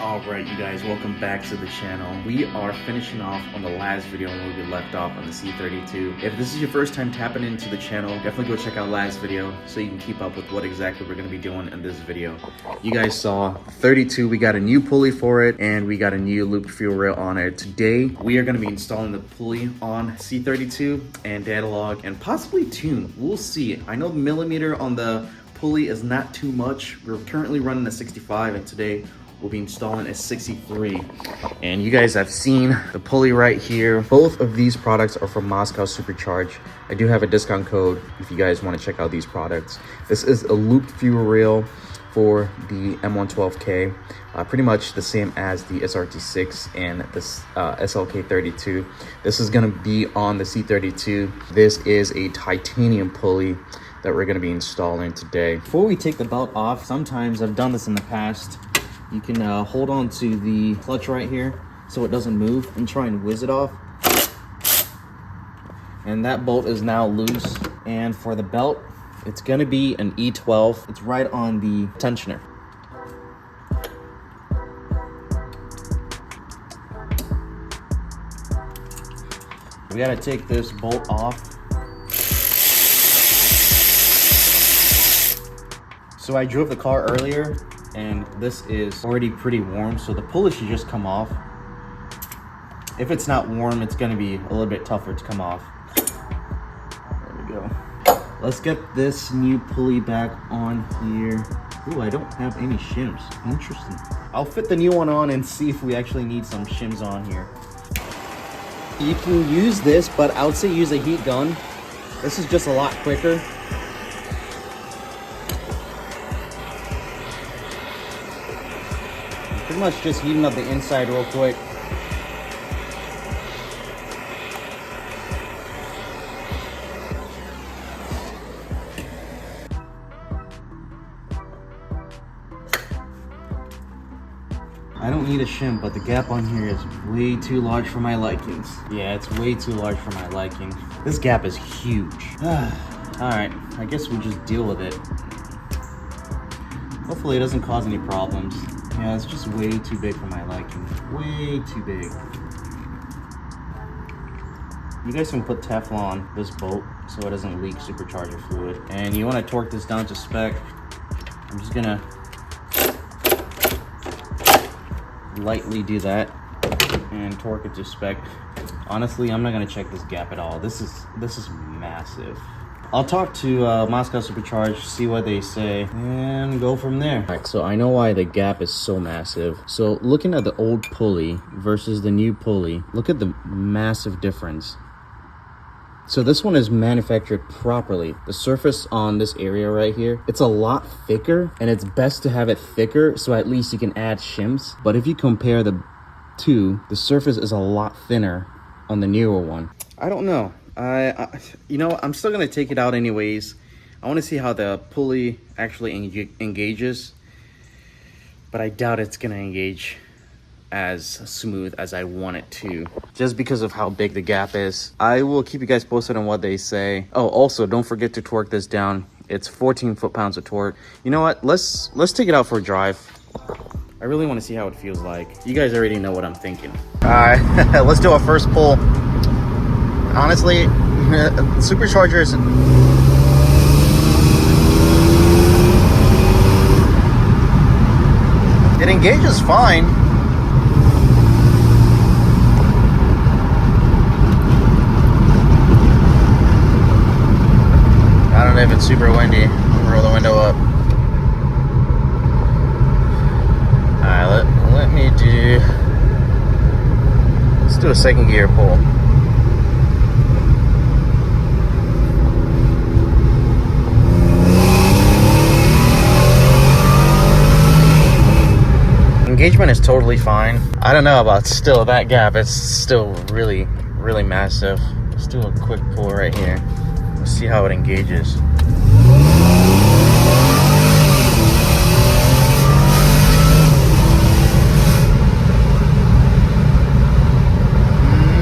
Alright you guys, welcome back to the channel. We are finishing off on the last video where we left off on the C32. If this is your first time tapping into the channel, definitely go check out last video so you can keep up with what exactly we're going to be doing in this video. You guys saw 32, we got a new pulley for it and we got a new loop fuel rail on it. Today we are going to be installing the pulley on C32 and data log and possibly tune. We'll see. I know the millimeter on the pulley is not too much. We're currently running a 65 and today we'll be installing a 63. And you guys have seen the pulley right here. Both of these products are from Moscow Supercharged. I do have a discount code if you guys want to check out these products. This is a loop fuel rail for the M112K. Pretty much the same as the SRT6 and this SLK32. This is going to be on the C32. This is a titanium pulley that we're going to be installing today. Before we take the belt off, sometimes I've done this in the past. You can hold on to the clutch right here so it doesn't move and try and whiz it off. And that bolt is now loose. And for the belt, it's going to be an E12. It's right on the tensioner. We got to take this bolt off. So I drove the car earlier and this is already pretty warm, so the pulley should just come off. If it's not warm, it's going to be a little bit tougher to come off. There we go. Let's get this new pulley back on here. Ooh, I don't have any shims. Interesting. I'll fit the new one on and see if we actually need some shims on here. You can use this, but I would say use a heat gun. This is just a lot quicker. Pretty much just heating up the inside real quick. I don't need a shim, but the gap on here is way too large for my likings. Yeah, it's way too large for my liking. This gap is huge. Alright, I guess we'll just deal with it. Hopefully it doesn't cause any problems. Yeah, it's just way too big for my liking. Way too big. You guys can put Teflon on this bolt so it doesn't leak supercharger fluid. And you want to torque this down to spec. I'm just gonna lightly do that and torque it to spec. Honestly, I'm not gonna check this gap at all. This is massive. I'll talk to Moscow Supercharged, see what they say, and go from there. All right, so I know why the gap is so massive. So looking at the old pulley versus the new pulley, look at the massive difference. So this one is manufactured properly. The surface on this area right here, it's a lot thicker, and it's best to have it thicker so at least you can add shims. But if you compare the two, the surface is a lot thinner on the newer one. I don't know. You know, I'm still gonna take it out anyways. I want to see how the pulley actually engages, but I doubt it's gonna engage as smooth as I want it to, just because of how big the gap is. I will keep you guys posted on what they say. Oh, also don't forget to torque this down. It's 14 foot-pounds of torque. You know what? Let's take it out for a drive. I really want to see how it feels like. You guys already know what I'm thinking. All right, let's do our first pull. Honestly, superchargers, it engages fine. I don't know if it's super windy. I'll roll the window up. Alright, let's do a second gear pull. Engagement is totally fine. I don't know about still that gap. It's still really, really massive. Let's do a quick pull right here. Let's see how it engages.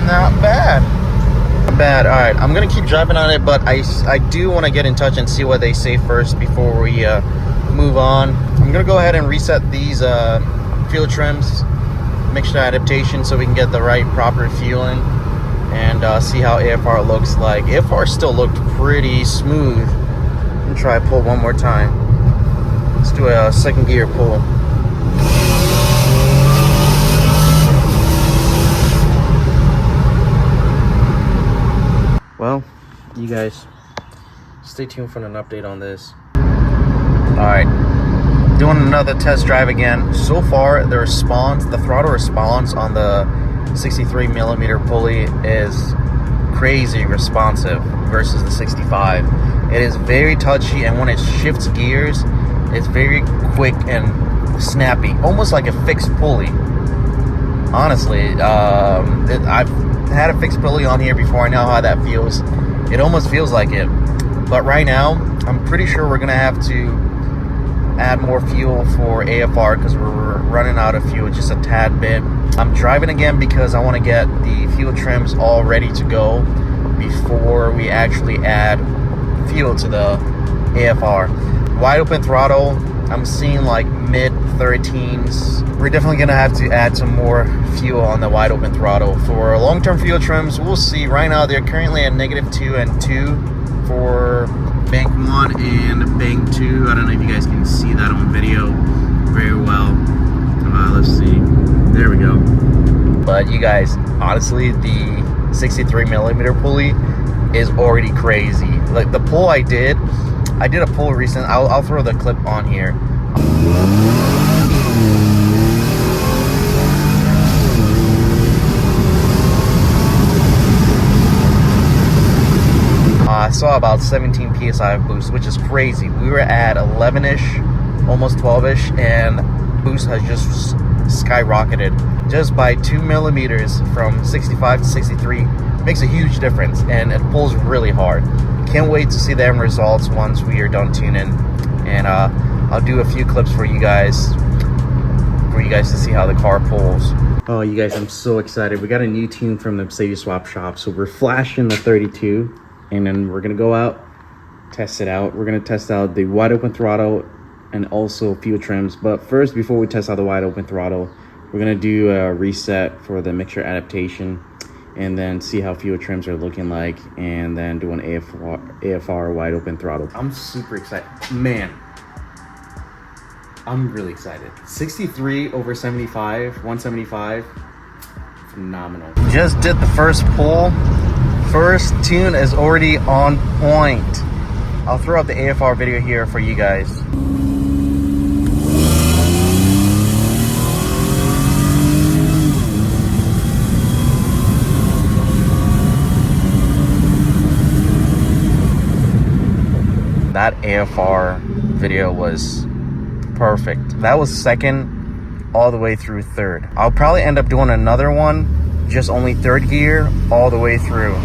Not bad. Not bad. All right, I'm gonna keep driving on it, but I do want to get in touch and see what they say first before we move on. I'm gonna go ahead and reset these fuel trims, mixture adaptation, so we can get the right proper fueling and see how AFR looks like. AFR still looked pretty smooth. Let me try pull one more time. Let's do a second gear pull. Well, you guys, stay tuned for an update on this. Alright, doing another test drive again. So far, the throttle response on the 63mm Pulley is crazy responsive versus the 65. It is very touchy, and when it shifts gears, it's very quick and snappy, almost like a fixed pulley. Honestly, I've had a fixed pulley on here before. I know how that feels. It almost feels like it. But right now, I'm pretty sure we're gonna have to add more fuel for AFR because we're running out of fuel just a tad bit. I'm driving again because I want to get the fuel trims all ready to go before we actually add fuel to the AFR. Wide open throttle, I'm seeing like mid 13s. We're definitely gonna have to add some more fuel on the wide open throttle. For long-term fuel trims, we'll see. Right now they're currently at -2 and 2 for bank 1 and bank 2. I don't know if you guys can see that on video very well. Let's see. There we go. But you guys, honestly, the 63mm Pulley is already crazy. Like the pull I did a pull recent. I'll throw the clip on here. I saw about 17 psi of boost, which is crazy. We were at 11-ish, almost 12-ish, and boost has just skyrocketed just by 2 millimeters from 65 to 63. Makes a huge difference, and it pulls really hard. Can't wait to see the end results once we are done tuning, and I'll do a few clips for you guys to see how the car pulls. Oh, you guys, I'm so excited. We got a new tune from the Mercedes swap shop, so we're flashing the 32, and then we're gonna go out, test it out. We're gonna test out the wide open throttle and also fuel trims. But first, before we test out the wide open throttle, we're gonna do a reset for the mixture adaptation, and then see how fuel trims are looking like, and then do an AFR wide open throttle. I'm super excited, man. I'm really excited. 63 over 75, 175, phenomenal. Just did the first pull. First tune is already on point. I'll throw up the AFR video here for you guys. That AFR video was perfect. That was second all the way through third. I'll probably end up doing another one, just only third gear all the way through.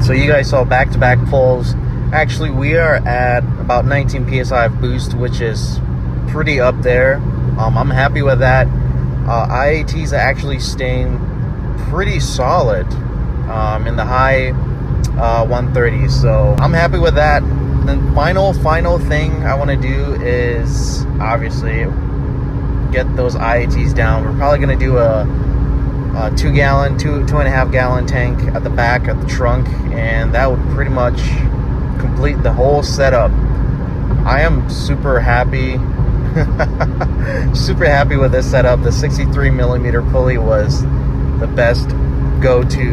So you guys saw back-to-back pulls. Actually, we are at about 19 psi of boost, which is pretty up there. I'm happy with that. IATs are actually staying pretty solid in the high 130s, so I'm happy with that. The final thing I want to do is obviously get those IATs down. We're probably going to do a 2.5 gallon tank at the back of the trunk, and that would pretty much complete the whole setup. I am super happy super happy with this setup. The 63mm Pulley was the best go-to.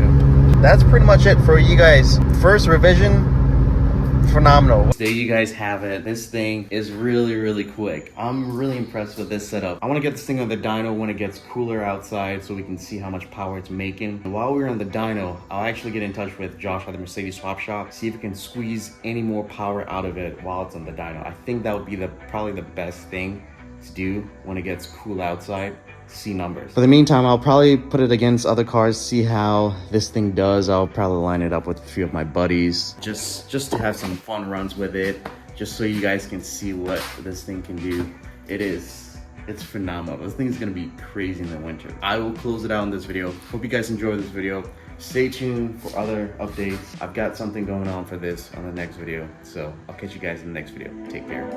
That's pretty much it for you guys. First revision, phenomenal. There you guys have it. This thing is really quick. I'm really impressed with this setup. I want to get this thing on the dyno when it gets cooler outside so we can see how much power it's making. And while we're on the dyno, I'll actually get in touch with Josh at the Mercedes swap shop, see if we can squeeze any more power out of it while it's on the dyno. I think that would be probably the best thing to do when it gets cool outside. See numbers. For the meantime, I'll probably put it against other cars, see how this thing does. I'll probably line it up with a few of my buddies just to have some fun runs with it, just so you guys can see what this thing can do. It's phenomenal. This thing is gonna be crazy in the winter. I will close it out in this video. Hope you guys enjoyed this video. Stay tuned for other updates. I've got something going on for this on the next video, so I'll catch you guys in the next video. Take care.